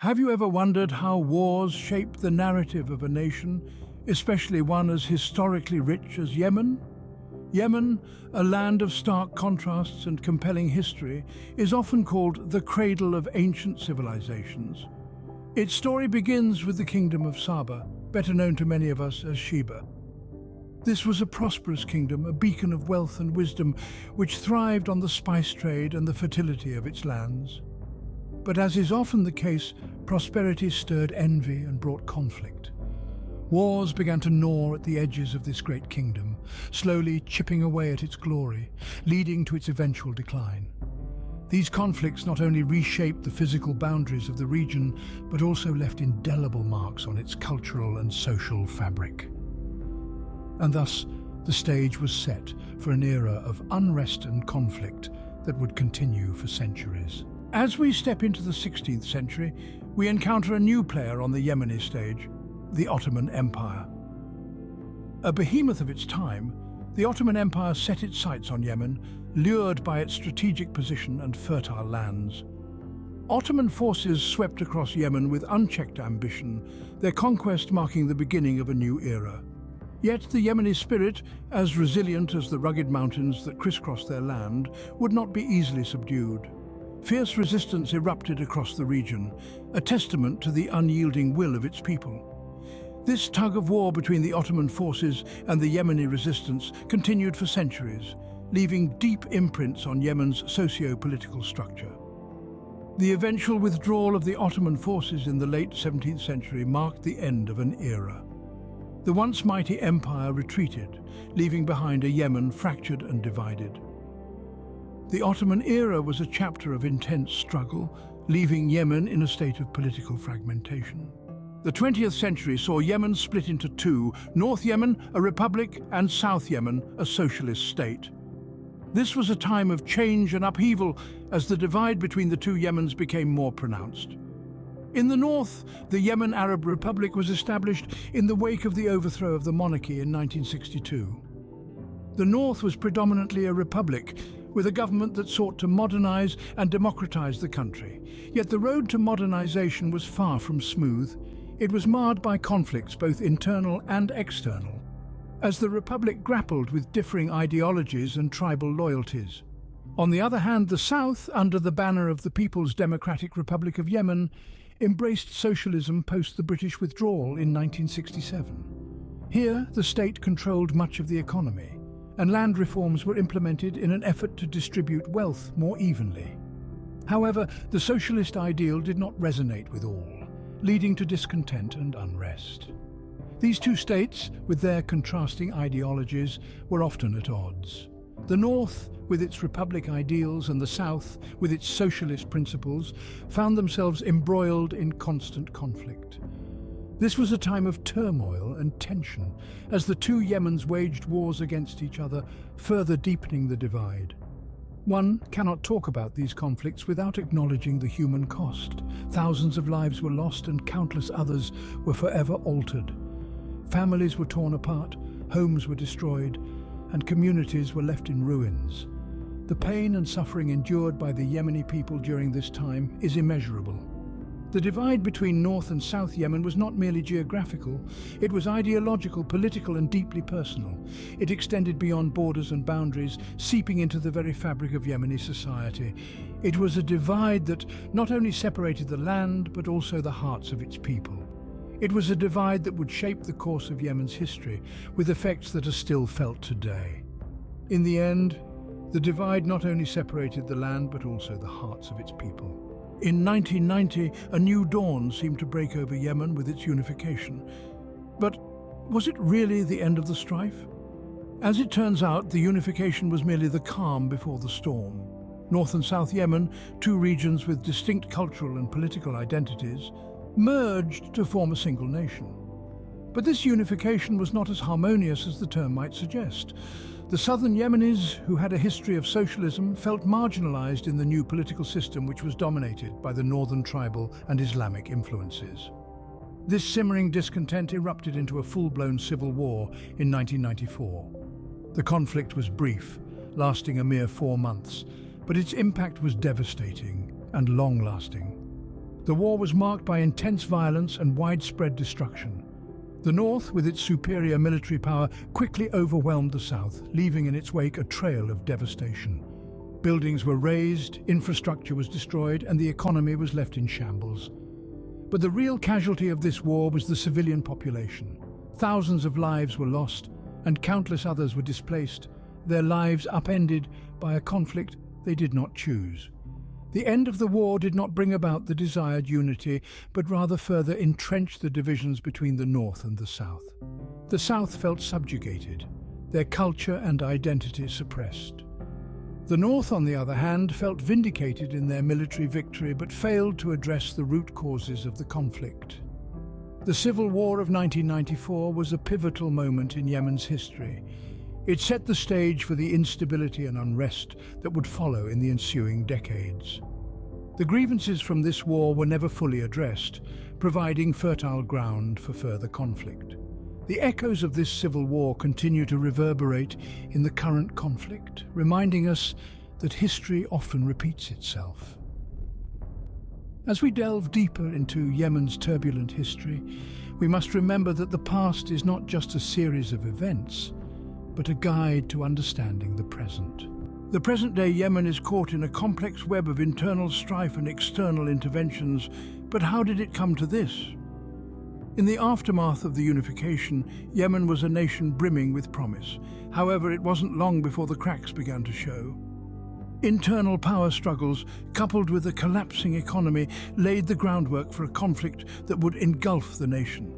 Have you ever wondered how wars shape the narrative of a nation, especially one as historically rich as Yemen? Yemen, a land of stark contrasts and compelling history, is often called the cradle of ancient civilizations. Its story begins with the kingdom of Saba, better known to many of us as Sheba. This was a prosperous kingdom, a beacon of wealth and wisdom, which thrived on the spice trade and the fertility of its lands. But as is often the case, prosperity stirred envy and brought conflict. Wars began to gnaw at the edges of this great kingdom, slowly chipping away at its glory, leading to its eventual decline. These conflicts not only reshaped the physical boundaries of the region, but also left indelible marks on its cultural and social fabric. And thus, the stage was set for an era of unrest and conflict that would continue for centuries. As we step into the 16th century, we encounter a new player on the Yemeni stage, the Ottoman Empire. A behemoth of its time, the Ottoman Empire set its sights on Yemen, lured by its strategic position and fertile lands. Ottoman forces swept across Yemen with unchecked ambition, their conquest marking the beginning of a new era. Yet the Yemeni spirit, as resilient as the rugged mountains that crisscross their land, would not be easily subdued. Fierce resistance erupted across the region, a testament to the unyielding will of its people. This tug of war between the Ottoman forces and the Yemeni resistance continued for centuries, leaving deep imprints on Yemen's socio-political structure. The eventual withdrawal of the Ottoman forces in the late 17th century marked the end of an era. The once mighty empire retreated, leaving behind a Yemen fractured and divided. The Ottoman era was a chapter of intense struggle, leaving Yemen in a state of political fragmentation. The 20th century saw Yemen split into two, North Yemen, a republic, and South Yemen, a socialist state. This was a time of change and upheaval as the divide between the two Yemens became more pronounced. In the north, the Yemen Arab Republic was established in the wake of the overthrow of the monarchy in 1962. The north was predominantly a republic, with a government that sought to modernize and democratize the country. Yet the road to modernization was far from smooth. It was marred by conflicts, both internal and external, as the republic grappled with differing ideologies and tribal loyalties. On the other hand, the south, under the banner of the People's Democratic Republic of Yemen, embraced socialism post the British withdrawal in 1967. Here, the state controlled much of the economy, and land reforms were implemented in an effort to distribute wealth more evenly. However, the socialist ideal did not resonate with all, leading to discontent and unrest. These two states, with their contrasting ideologies, were often at odds. The north, with its republic ideals, and the south, with its socialist principles, found themselves embroiled in constant conflict. This was a time of turmoil and tension, as the two Yemens waged wars against each other, further deepening the divide. One cannot talk about these conflicts without acknowledging the human cost. Thousands of lives were lost and countless others were forever altered. Families were torn apart, homes were destroyed, and communities were left in ruins. The pain and suffering endured by the Yemeni people during this time is immeasurable. The divide between North and South Yemen was not merely geographical, it was ideological, political, and deeply personal. It extended beyond borders and boundaries, seeping into the very fabric of Yemeni society. It was a divide that not only separated the land, but also the hearts of its people. It was a divide that would shape the course of Yemen's history, with effects that are still felt today. In the end, the divide not only separated the land, but also the hearts of its people. In 1990, a new dawn seemed to break over Yemen with its unification. But was it really the end of the strife? As it turns out, the unification was merely the calm before the storm. North and South Yemen, two regions with distinct cultural and political identities, merged to form a single nation. But this unification was not as harmonious as the term might suggest. The southern Yemenis, who had a history of socialism, felt marginalized in the new political system which was dominated by the northern tribal and Islamic influences. This simmering discontent erupted into a full-blown civil war in 1994. The conflict was brief, lasting a mere 4 months, but its impact was devastating and long-lasting. The war was marked by intense violence and widespread destruction. The North, with its superior military power, quickly overwhelmed the South, leaving in its wake a trail of devastation. Buildings were razed, infrastructure was destroyed, and the economy was left in shambles. But the real casualty of this war was the civilian population. Thousands of lives were lost, and countless others were displaced, their lives upended by a conflict they did not choose. The end of the war did not bring about the desired unity, but rather further entrenched the divisions between the North and the South. The South felt subjugated, their culture and identity suppressed. The North, on the other hand, felt vindicated in their military victory, but failed to address the root causes of the conflict. The Civil War of 1994 was a pivotal moment in Yemen's history. It set the stage for the instability and unrest that would follow in the ensuing decades. The grievances from this war were never fully addressed, providing fertile ground for further conflict. The echoes of this civil war continue to reverberate in the current conflict, reminding us that history often repeats itself. As we delve deeper into Yemen's turbulent history, we must remember that the past is not just a series of events, but a guide to understanding the present. The present-day Yemen is caught in a complex web of internal strife and external interventions, but how did it come to this? In the aftermath of the unification, Yemen was a nation brimming with promise. However, it wasn't long before the cracks began to show. Internal power struggles, coupled with a collapsing economy, laid the groundwork for a conflict that would engulf the nation.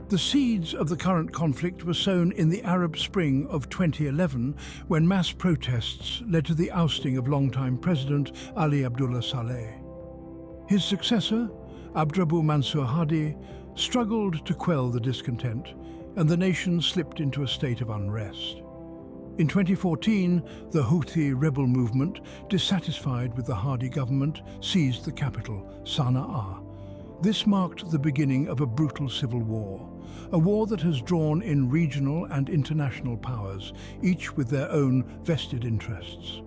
The seeds of the current conflict were sown in the Arab Spring of 2011, when mass protests led to the ousting of longtime President Ali Abdullah Saleh. His successor, Abdrabbuh Mansur Hadi, struggled to quell the discontent, and the nation slipped into a state of unrest. In 2014, the Houthi rebel movement, dissatisfied with the Hadi government, seized the capital, Sana'a. This marked the beginning of a brutal civil war, a war that has drawn in regional and international powers, each with their own vested interests.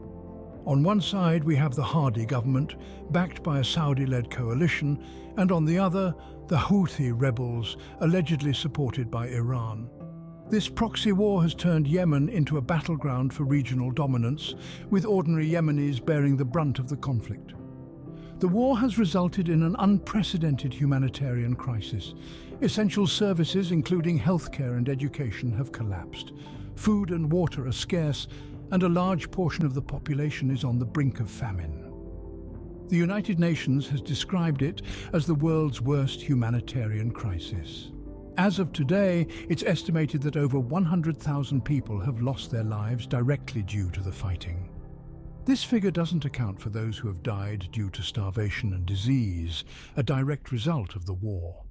On one side, we have the Hadi government, backed by a Saudi-led coalition, and on the other, the Houthi rebels, allegedly supported by Iran. This proxy war has turned Yemen into a battleground for regional dominance, with ordinary Yemenis bearing the brunt of the conflict. The war has resulted in an unprecedented humanitarian crisis. Essential services, including healthcare and education, have collapsed. Food and water are scarce, and a large portion of the population is on the brink of famine. The United Nations has described it as the world's worst humanitarian crisis. As of today, it's estimated that over 100,000 people have lost their lives directly due to the fighting. This figure doesn't account for those who have died due to starvation and disease, a direct result of the war.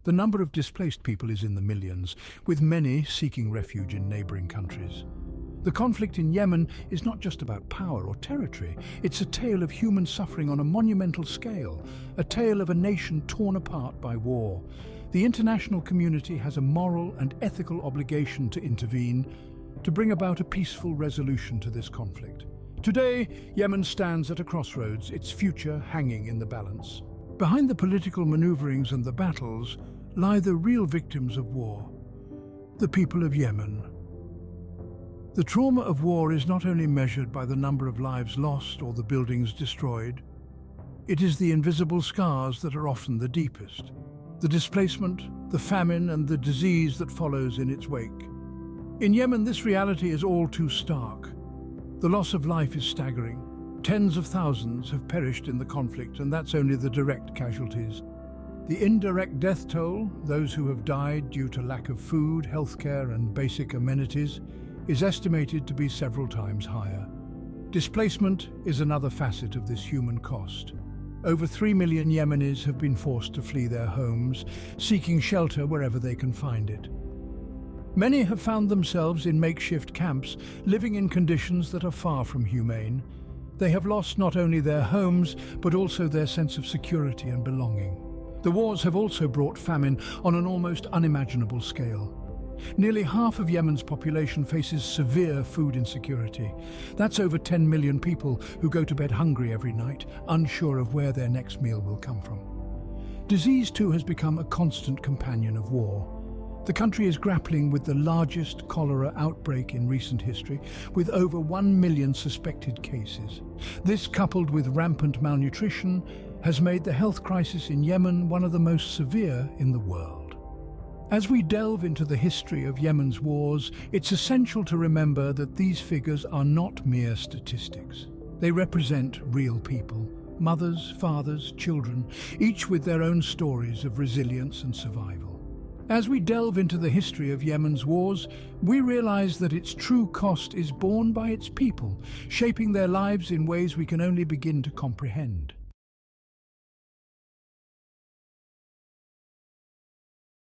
The number of displaced people is in the millions, with many seeking refuge in neighboring countries. The conflict in Yemen is not just about power or territory. It's a tale of human suffering on a monumental scale, a tale of a nation torn apart by war. The international community has a moral and ethical obligation to intervene, to bring about a peaceful resolution to this conflict. Today, Yemen stands at a crossroads, its future hanging in the balance. Behind the political maneuverings and the battles lie the real victims of war, the people of Yemen. The trauma of war is not only measured by the number of lives lost or the buildings destroyed. It is the invisible scars that are often the deepest. The displacement, the famine, and the disease that follows in its wake. In Yemen, this reality is all too stark. The loss of life is staggering. Tens of thousands have perished in the conflict, and that's only the direct casualties. The indirect death toll, those who have died due to lack of food, healthcare, and basic amenities, is estimated to be several times higher. Displacement is another facet of this human cost. Over 3 million Yemenis have been forced to flee their homes, seeking shelter wherever they can find it. Many have found themselves in makeshift camps, living in conditions that are far from humane. They have lost not only their homes, but also their sense of security and belonging. The wars have also brought famine on an almost unimaginable scale. Nearly half of Yemen's population faces severe food insecurity. That's over 10 million people who go to bed hungry every night, unsure of where their next meal will come from. Disease too has become a constant companion of war. The country is grappling with the largest cholera outbreak in recent history, with over 1 million suspected cases. This, coupled with rampant malnutrition, has made the health crisis in Yemen one of the most severe in the world. As we delve into the history of Yemen's wars, it's essential to remember that these figures are not mere statistics. They represent real people, mothers, fathers, children, each with their own stories of resilience and survival. As we delve into the history of Yemen's wars, we realize that its true cost is borne by its people, shaping their lives in ways we can only begin to comprehend.